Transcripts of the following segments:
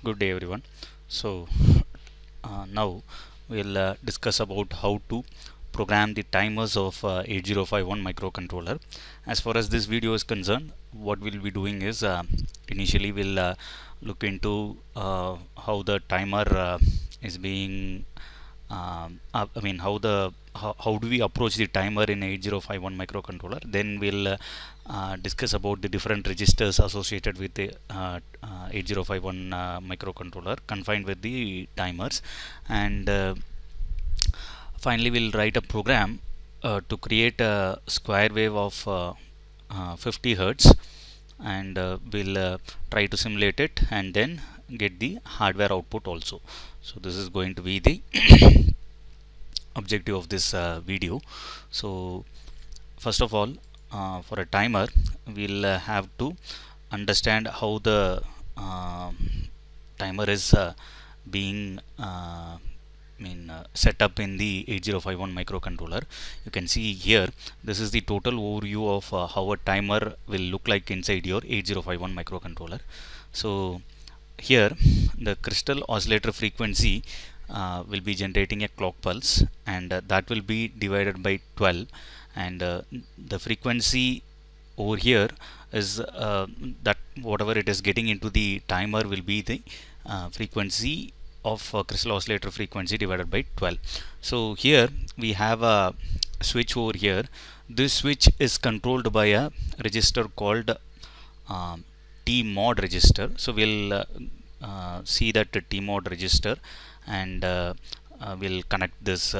Good day, everyone. So now we'll discuss about how to program the timers of 8051 microcontroller. As far as this video is concerned, what we'll be doing is initially we'll look into how the timer is being I mean how do we approach the timer in 8051 microcontroller. Then we'll discuss about the different registers associated with the 8051 microcontroller confined with the timers, and finally we'll write a program to create a square wave of 50 hertz, and we'll try to simulate it and then get the hardware output also. So this is going to be the objective of this video. So first of all, for a timer we'll have to understand how the timer is being set up in the 8051 microcontroller. You can see here, this is the total overview of how a timer will look like inside your 8051 microcontroller. So here the crystal oscillator frequency will be generating a clock pulse, and that will be divided by 12, and the frequency over here is that whatever it is getting into the timer will be the frequency of crystal oscillator frequency divided by 12. So here we have a switch over here. This switch is controlled by a register called T mod register. So we'll see that T mod register, and we'll connect this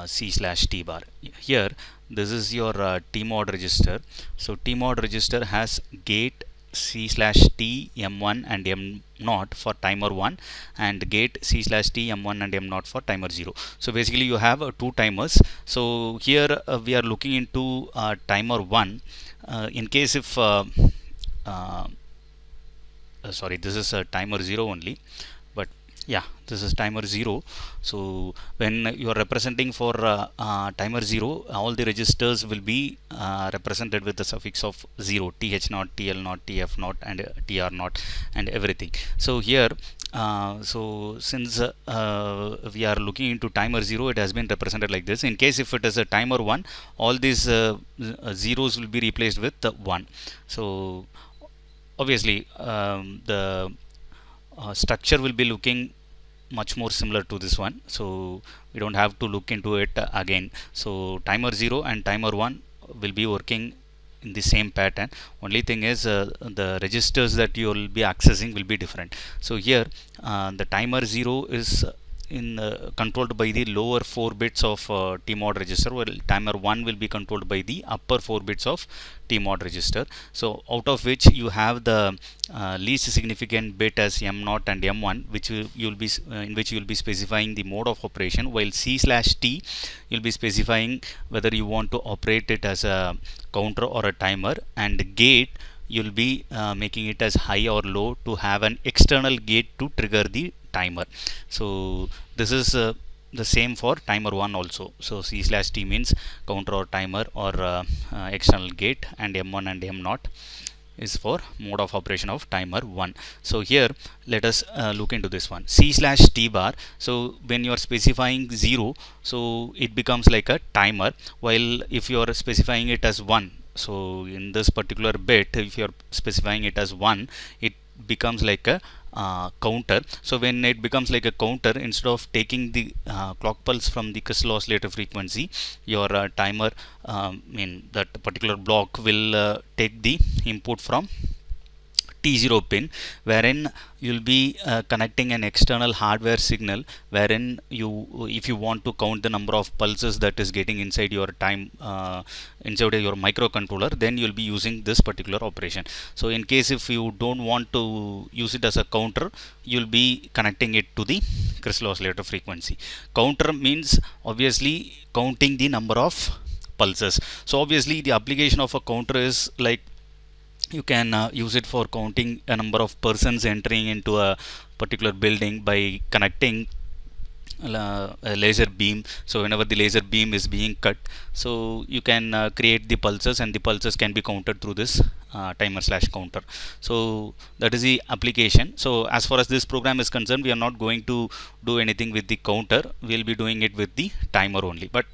C/T bar. Here this is your T mod register. So T mod register has gate C/T M1 and M0 for timer 1, and gate C/T M1 and M0 for timer 0. So basically you have two timers. So here we are looking into timer 1. In case if uh, sorry, this is a timer 0 only, but yeah, this is timer 0. So when you are representing for timer 0, all the registers will be represented with the suffix of 0, th0, tl0, tf0, and tr0, and everything. So here so since we are looking into timer 0, it has been represented like this. In case if it is a timer 1, all these zeros will be replaced with 1. So obviously the structure will be looking much more similar to this one, so we don't have to look into it again. So timer 0 and timer 1 will be working in the same pattern. Only thing is the registers that you will be accessing will be different. So here the timer 0 is controlled by the lower 4 bits of T mod register, while timer 1 will be controlled by the upper 4 bits of T mod register. So out of which you have the least significant bit as M0 and M1, which you'll be in which you'll be specifying the mode of operation, while C/T you'll be specifying whether you want to operate it as a counter or a timer, and gate you'll be making it as high or low to have an external gate to trigger the timer. So this is the same for timer 1 also. So C/T means counter or timer or external gate, and M1 and M0 is for mode of operation of timer 1. So here let us look into this one, C/T bar. So when you are specifying 0, so it becomes like a timer, while if you are specifying it as 1, so in this particular bit if you are specifying it as 1, it becomes like a counter. So when it becomes like a counter, instead of taking the clock pulse from the crystal oscillator frequency, your timer that particular block will take the input from T0 pin, wherein you'll be connecting an external hardware signal, wherein if you want to count the number of pulses that is getting inside your inside your microcontroller, then you'll be using this particular operation. So in case if you don't want to use it as a counter, you'll be connecting it to the crystal oscillator frequency. Counter means obviously counting the number of pulses. So obviously the application of a counter is like you can use it for counting a number of persons entering into a particular building by connecting a laser beam. So whenever the laser beam is being cut, so you can create the pulses, and the pulses can be counted through this timer slash counter. So that is the application. So as far as this program is concerned, we are not going to do anything with the counter. We'll be doing it with the timer only, but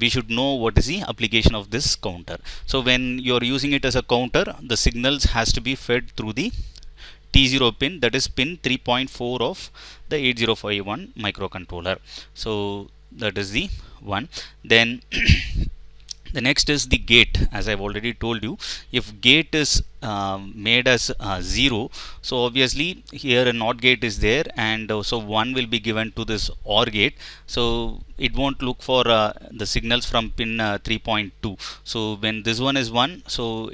we should know what is the application of this counter. So when you're using it as a counter, the signals has to be fed through the T0 pin, that is pin 3.4 of the 8051 microcontroller. So that is the one. Then the next is the gate. As I've already told you, if gate is made as 0, so obviously here a NOT gate is there, and so 1 will be given to this OR gate. So it won't look for the signals from pin 3.2. So when this one is 1, so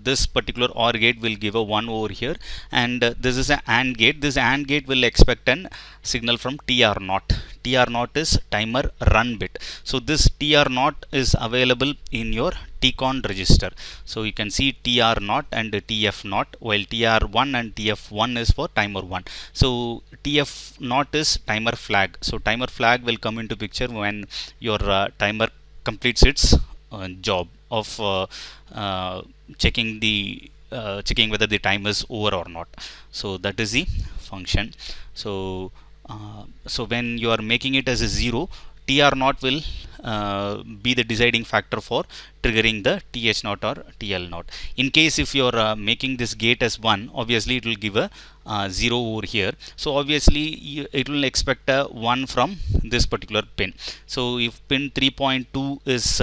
this particular OR gate will give a 1 over here, and this is an AND gate. This AND gate will expect an signal from TR0. TR0 is timer run bit. So this TR0 is available in your TCON register. So you can see TR0 and TF0, while TR1 and TF1 is for timer 1. So TF0 is timer flag. So timer flag will come into picture when your timer completes its job of checking whether the time is over or not. So that is the function. So so when you are making it as a 0, TR0 will be the deciding factor for triggering the TH0 or TL0. In case if you are making this gate as 1, obviously it will give a 0 over here. So obviously it will expect a 1 from this particular pin. So if pin 3.2 is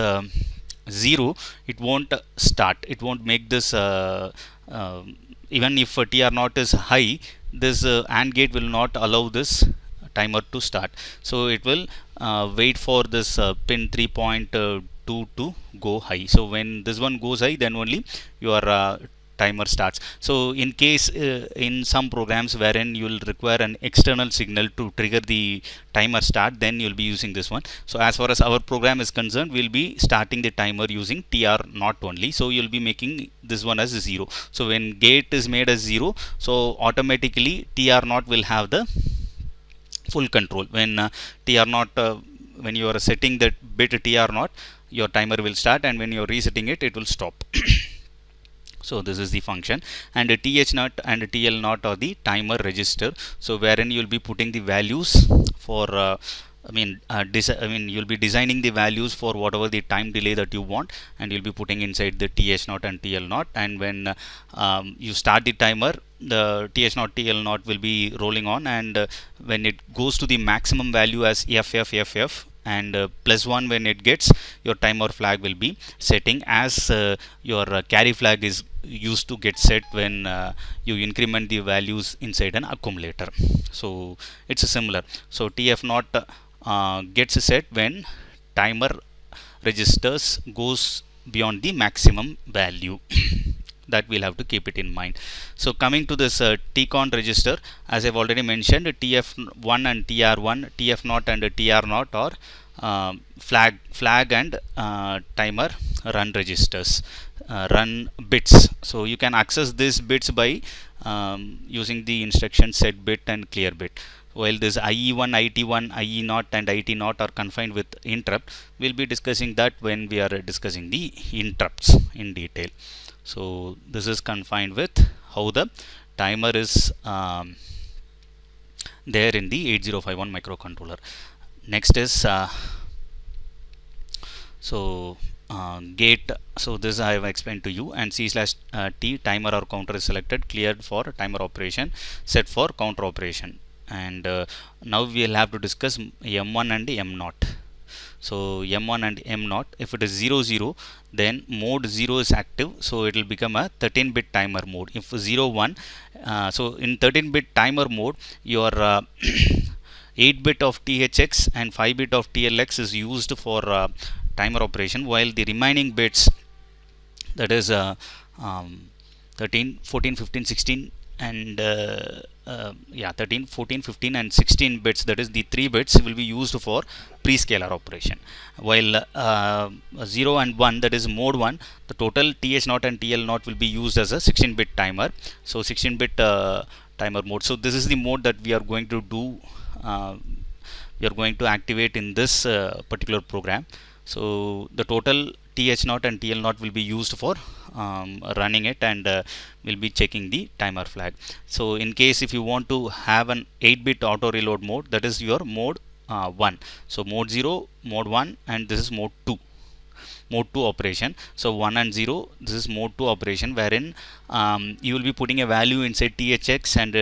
0, it won't start. It won't make this even if TR0 is high, this AND gate will not allow this timer to start. So it will wait for this pin 3.2 to go high. So when this one goes high, then only your timer starts. So in case in some programs wherein you will require an external signal to trigger the timer start, then you will be using this one. So as far as our program is concerned, we will be starting the timer using TR0 only. So you will be making this one as 0. So when gate is made as 0, so automatically TR0 will have the full control. When TR0 when you are setting that bit TR0, your timer will start, and when you are resetting it, it will stop. So this is the function, and TH0 and TL0 are the timer register. So wherein you will be putting the values for you'll be designing the values for whatever the time delay that you want, and you'll be putting inside the TH0 and TL0. And when you start the timer, the TH0 TL0 will be rolling on, and when it goes to the maximum value as FFFF and +1 when it gets, your timer flag will be setting, as your carry flag is used to get set when you increment the values inside an accumulator. So it's similar. So TF0 gets set when timer registers goes beyond the maximum value. That we'll have to keep it in mind. So coming to this TCON register, as I've already mentioned, TF1 and TR1, TF0 and TR0 are flag and timer run registers, run bits. So you can access these bits by using the instruction set bit and clear bit. While this IE1, IT1, IE0 and IT0 are confined with interrupt, we'll be discussing that when we are discussing the interrupts in detail. So this is confined with how the timer is there in the 8051 microcontroller. Next is gate. So this I have explained to you, and C/T timer or counter is selected, cleared for timer operation, set for counter operation. And now we will have to discuss M1 and M0. So M1 and M0, if it is 00, then mode 0 is active, so it will become a 13-bit timer mode. If 01, so in 13-bit timer mode, your 8-bit of THX and 5-bit of TLX is used for timer operation, while the remaining bits, that is 13, 14, 15, 16 and 13, 14, 15 and 16 bits, that is the 3 bits will be used for prescaler operation, while 0 and 1, that is mode 1, the total TH0 and TL0 will be used as a 16-bit timer. So 16-bit timer mode. So this is the mode that we are going to do we are going to activate in this particular program. So the total th0 and tl0 will be used for running it, and we'll be checking the timer flag. So in case if you want to have an 8-bit auto reload mode, that is your mode 1. So mode 0, mode 1, and this is mode 2, mode 2 operation. So 1 and 0, this is mode 2 operation, wherein you will be putting a value inside thx and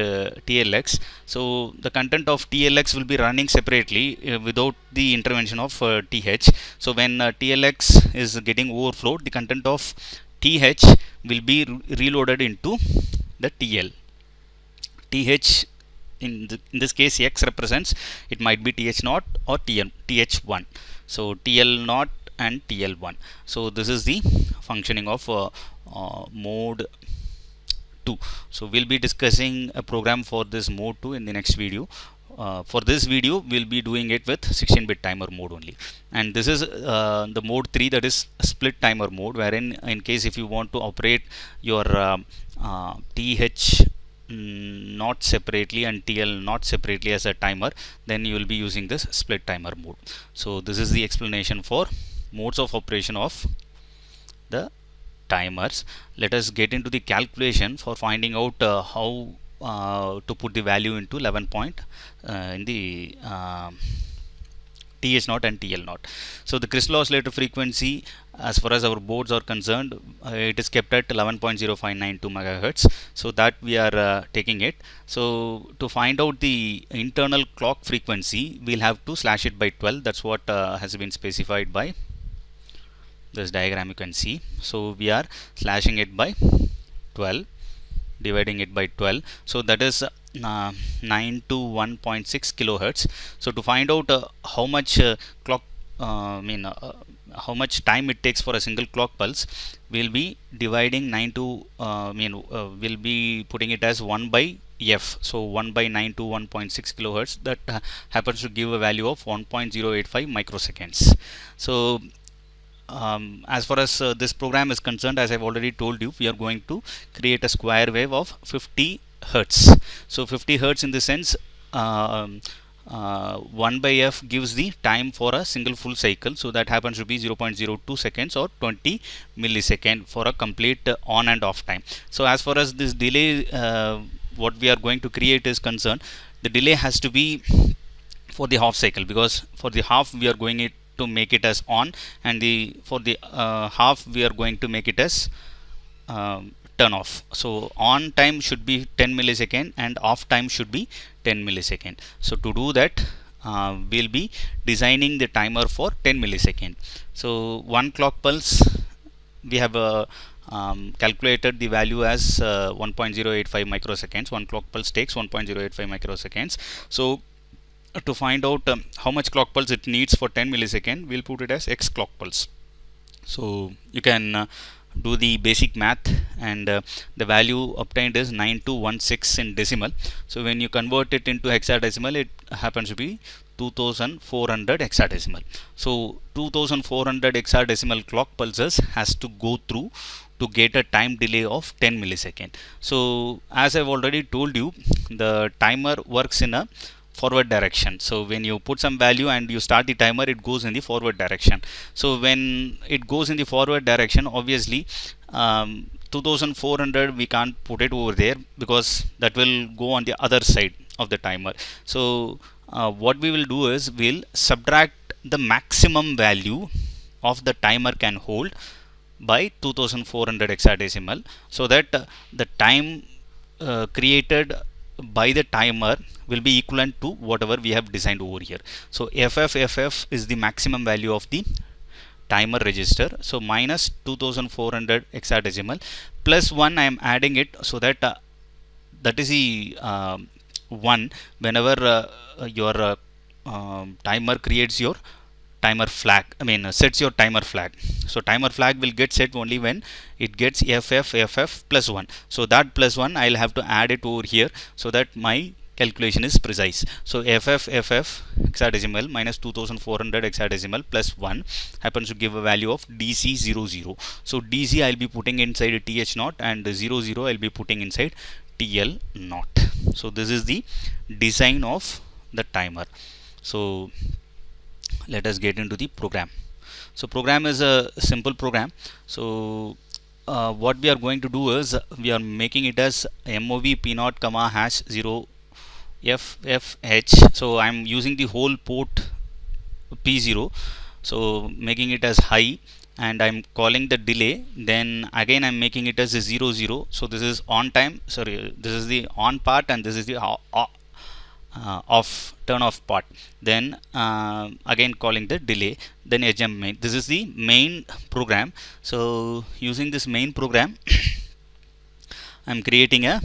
tlx. So the content of tlx will be running separately without the intervention of th. So when tlx is getting overflowed, the content of th will be reloaded into the th. In this case, x represents, it might be th0 or th1. So tl0 and tl1. So this is the functioning of mode 2. So we'll be discussing a program for this mode 2 in the next video. For this video, we'll be doing it with 16-bit timer mode only. And this is the mode 3, that is split timer mode, wherein in case if you want to operate your th not separately and TL not separately as a timer, then you will be using this split timer mode. So this is the explanation for modes of operation of the timers. Let us get into the calculation for finding out how to put the value into 11 point in the th0 and tl0. So the crystal oscillator frequency, as far as our boards are concerned, it is kept at 11.0592 megahertz. So that we are taking it. So to find out the internal clock frequency, we'll have to slash it by 12. That's what has been specified by this diagram, you can see. So we are slashing it by 12, dividing it by 12. So that is 9 to 1.6 kilohertz. So to find out how much clock how much time it takes for a single clock pulse, we'll be dividing 9 to we'll be putting it as 1 by f. So 1 by 9 to 1.6 kilohertz, that happens to give a value of 1.085 microseconds. So as far as this program is concerned, as I've already told you, we are going to create a square wave of 50 hertz. So 50 hertz in the sense, 1 by f gives the time for a single full cycle. So that happens to be 0.02 seconds or 20 millisecond for a complete on and off time. So as far as this delay, what we are going to create is concerned, the delay has to be for the half cycle, because for the half we are going to make it as on, and for the half we are going to make it as turn off. So on time should be 10 millisecond and off time should be 10 millisecond. So to do that, we'll be designing the timer for 10 millisecond. So one clock pulse, we have calculated the value as 1.085 microseconds. One clock pulse takes 1.085 microseconds. So to find out how much clock pulse it needs for 10 millisecond, we'll put it as x clock pulse. So you can do the basic math, and the value obtained is 9216 in decimal. So when you convert it into hexadecimal, it happens to be 2400 hexadecimal. So 2400 hexadecimal clock pulses has to go through to get a time delay of 10 millisecond. So as I've already told you, the timer works in a forward direction. So when you put some value and you start the timer, it goes in the forward direction. So when it goes in the forward direction, obviously 2400 we can't put it over there, because that will go on the other side of the timer. So what we will do is we'll subtract the maximum value of the timer can hold by 2400 hexadecimal, so that the time created by the timer will be equivalent to whatever we have designed over here. So FF is the maximum value of the timer register. So minus 2400 hexadecimal plus 1, I am adding it, so that that is the 1 whenever your timer creates your timer flag, sets your timer flag. So timer flag will get set only when it gets FF plus 1. So that plus 1 I'll have to add it over here, so that my calculation is precise. So FF hexadecimal minus 2400 hexadecimal plus 1 happens to give a value of DC00. So DC I'll be putting inside TH0, and 00 I'll be putting inside TL0. So this is the design of the timer. So let us get into the program. So program is a simple program. So what we are going to do is we are making it as mov p0 comma hash 0 ffh. So I'm using the whole port p0, so making it as high, and I'm calling the delay. Then again I'm making it as a 0 0. So this is on time, sorry, this is the on part, and this is the off, turn off part. Then again calling the delay, then HM main. This is the main program. So using this main program I'm creating a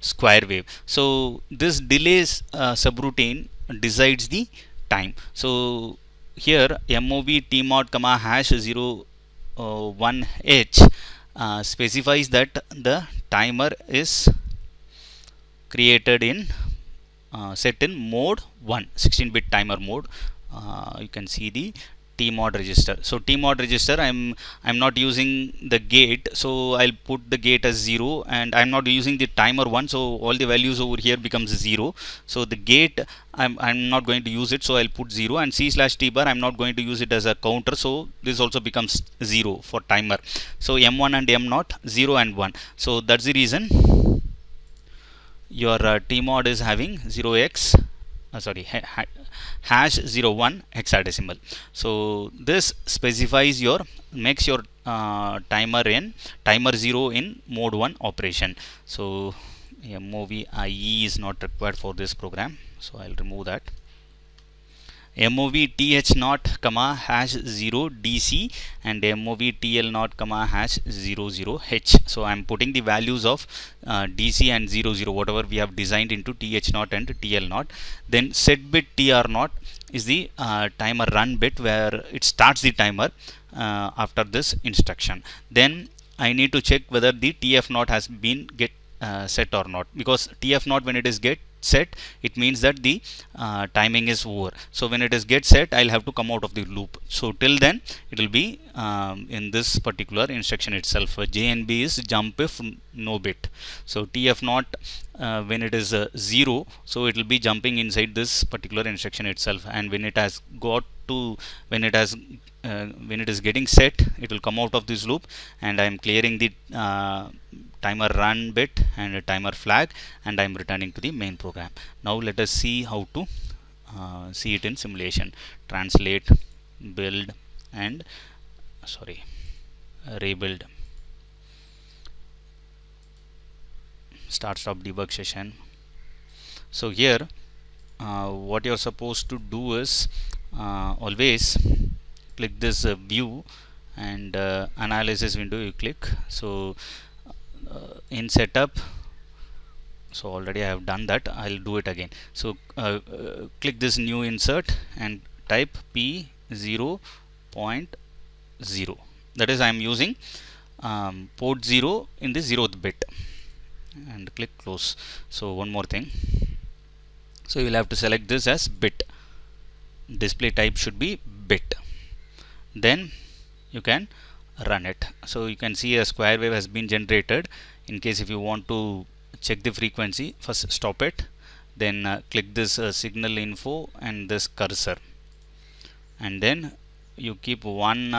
square wave. So this delays subroutine decides the time. So here mov tmod comma hash 0 1 h specifies that the timer is created in set in mode 1, 16-bit timer mode. You can see the tmod register. So tmod register, I'm not using the gate, so I'll put the gate as 0, and I'm not using the timer 1, so all the values over here becomes 0. So the gate, I'm not going to use it, so I'll put 0, and c slash t bar, I'm not going to use it as a counter, so this also becomes 0 for timer. So m1 and m0, 0 and 1. So that's the reason your tmod is having 0x hash 01 hexadecimal. So this specifies your, makes your timer 0 in mode 1 operation. So mov IE is not required for this program, so I'll remove that. mov th0 comma hash 0 dc and mov tl0 comma hash 00 h. So I'm putting the values of dc and 00, whatever we have designed, into th0 and tl0. Then set bit tr0 is the timer run bit, where it starts the timer after this instruction. Then I need to check whether the tf0 has been get set or not, because tf0 when it is get set, it means that the timing is over. So when it is get set, I'll have to come out of the loop. So till then it will be in this particular instruction itself. JNB is jump if no bit. So tf0 when it is 0, so it will be jumping inside this particular instruction itself, and when it has got to, when it is getting set, it will come out of this loop, and I am clearing the timer run bit and a timer flag, and I am returning to the main program. Now let us see how to see it in simulation. Translate, build, and rebuild. Start stop debug session. So here what you're supposed to do is always click this view and analysis window, you click. So in setup, so already I have done that, I'll do it again. So click this new insert and type p0.0, that is I am using port 0 in the 0th bit, and click close. So one more thing, so you will have to select this as bit, display type should be bit, then you can run it. So you can see a square wave has been generated. In case if you want to check the frequency, first stop it, then click this signal info and this cursor, and then you keep one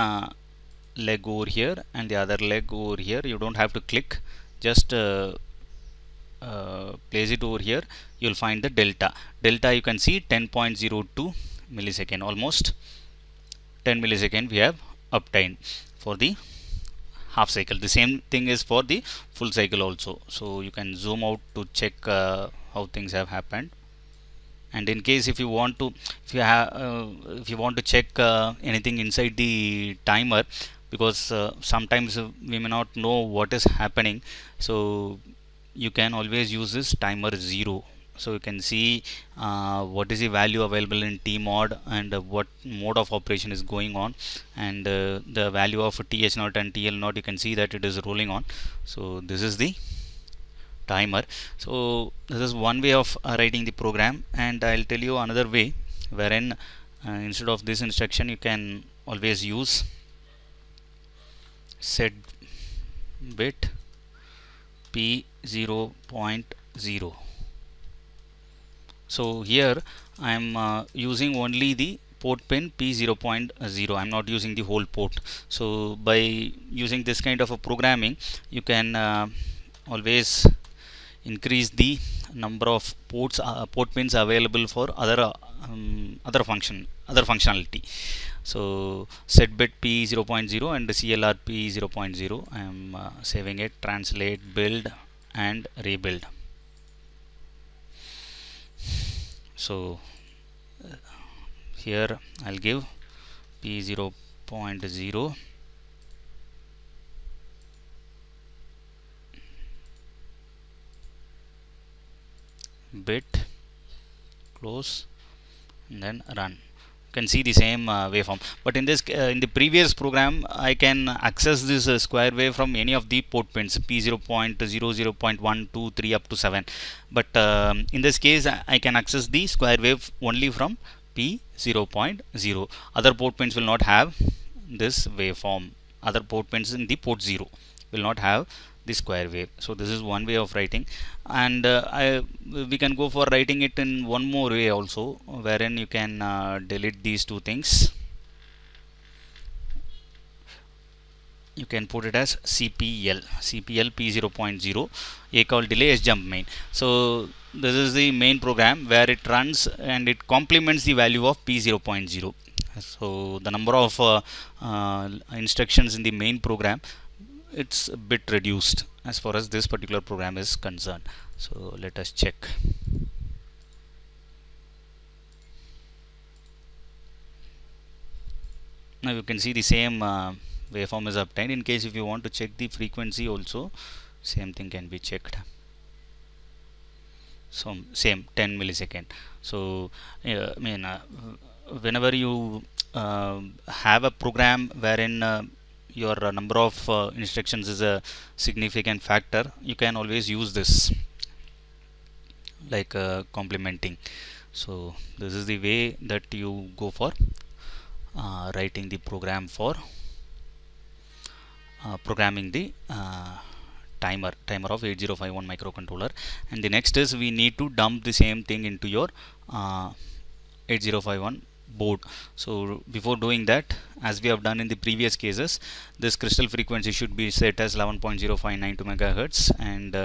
leg over here and the other leg over here. You don't have to click, just place it over here. You'll find the delta. You can see 10.02 millisecond, almost 10 millisecond we have obtained for the half cycle. The same thing is for the full cycle also. So you can zoom out to check how things have happened. And in case if you want to, if you want to check anything inside the timer, because sometimes we may not know what is happening, so you can always use this timer 0. So you can see what is the value available in tmod and what mode of operation is going on, and the value of th0 and tl0, you can see that it is rolling on. So this is the timer. So this is one way of writing the program, and I'll tell you another way wherein instead of this instruction you can always use set bit p0.0. So here I am using only the port pin P0.0. I'm not using the whole port. So by using this kind of a programming, you can always increase the number of port pins available for other functionality. So set bit P0.0 and CLR P0.0. I am saving it. Translate, build and rebuild. So here I'll give P0.0 bit, close, and then run. You can see the same waveform, but in this in the previous program I can access this square wave from any of the port pins P0.0, 0.1, 2, 3 up to 7, but in this case I can access the square wave only from P0.0. Other port pins will not have this waveform. Other port pins in the port 0 will not have the square wave. So this is one way of writing, and we can go for writing it in one more way also, wherein you can delete these two things. You can put it as CPL P0.0 a call delay s jump main. So this is the main program where it runs and it complements the value of P0.0. So the number of instructions in the main program, it's a bit reduced as far as this particular program is concerned. So let us check. Now you can see the same waveform is obtained. In case if you want to check the frequency also, same thing can be checked. So same 10 millisecond. So whenever you have a program wherein your number of instructions is a significant factor, you can always use this like complementing. So this is the way that you go for writing the program for programming the timer of 8051 microcontroller. And the next is we need to dump the same thing into your 8051 board. So before doing that, as we have done in the previous cases, this crystal frequency should be set as 11.0592 megahertz, and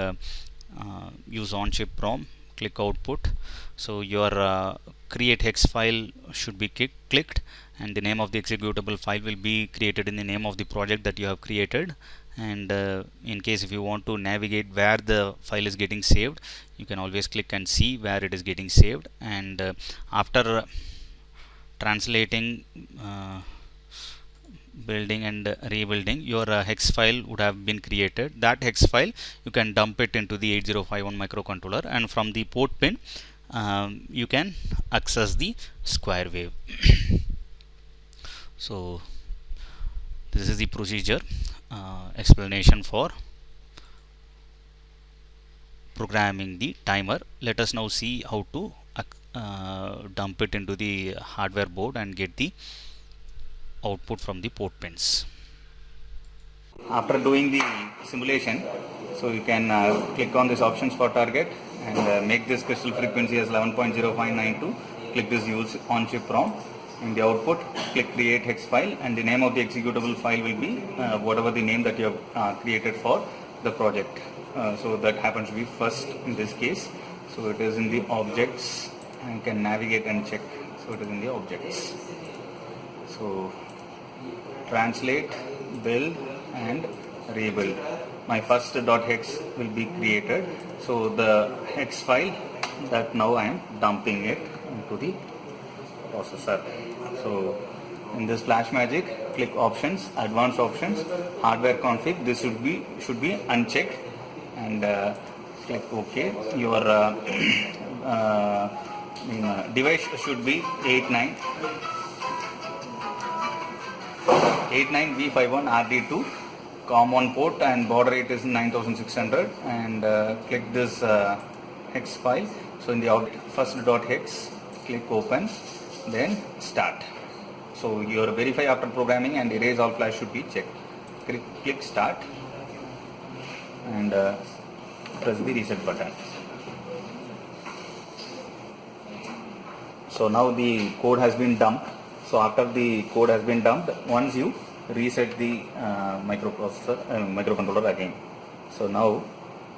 use on chip ROM, click output. So your create hex file should be clicked, and the name of the executable file will be created in the name of the project that you have created. And in case if you want to navigate where the file is getting saved, you can always click and see where it is getting saved. And after translating, building and rebuilding, your hex file would have been created. That hex file you can dump it into the 8051 microcontroller, and from the port pin you can access the square wave. So this is the procedure explanation for programming the timer. Let us now see how to dump it into the hardware board and get the output from the port pins. After doing the simulation, so you can click on this options for target and make this crystal frequency as 11.0592. Click this use on chip ROM. In the output, click create hex file, and the name of the executable file will be whatever the name that you have created for the project. So that happens to be first in this case. So it is in the objects, and you can navigate and check. So it is in the objects. So translate, build and rebuild. My first .hex will be created. So the hex file that now I am dumping it into the processor. So in this flash magic, click options, advanced options, hardware config. This should be unchecked, and click OK. Your device should be 89V51 RD2, common port, and baud rate is 9600, and click this hex file. So in the first .hex, click open, then start. So your verify after programming and erase all flash should be checked. Click start and press the reset button. So now the code has been dumped. So after the code has been dumped, once you reset the microcontroller again. So now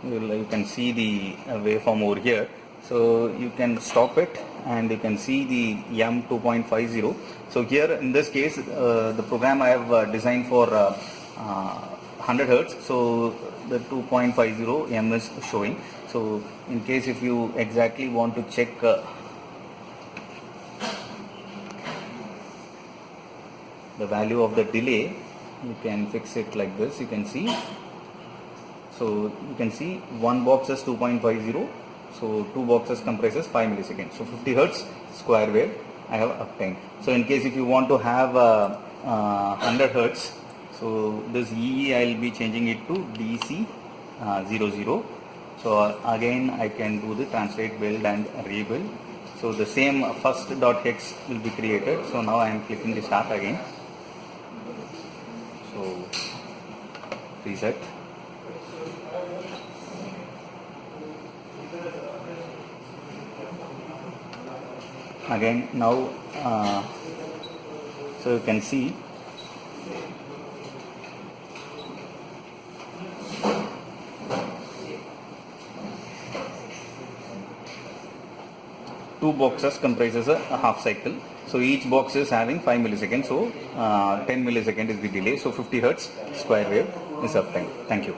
you can see the waveform over here. So you can stop it and you can see the M2.50. So here in this case the program I have designed for 100 Hertz. So the 2.50 M is showing. So in case if you exactly want to check the value of the delay, you can fix it like this. You can see. So you can see one box is 2.50. So two boxes comprises 5 milliseconds. So 50 Hertz square wave I have obtained. So in case if you want to have 100 Hertz, so this EE I will be changing it to DC 00. So again I can do the translate, build and rebuild. So the same first .hex will be created. So now I am clicking the start again. So reset. Again now so you can see two boxes comprises a half cycle. So each box is having 5 milliseconds. So 10 milliseconds is the delay. So 50 Hertz square wave is obtained. Thank you.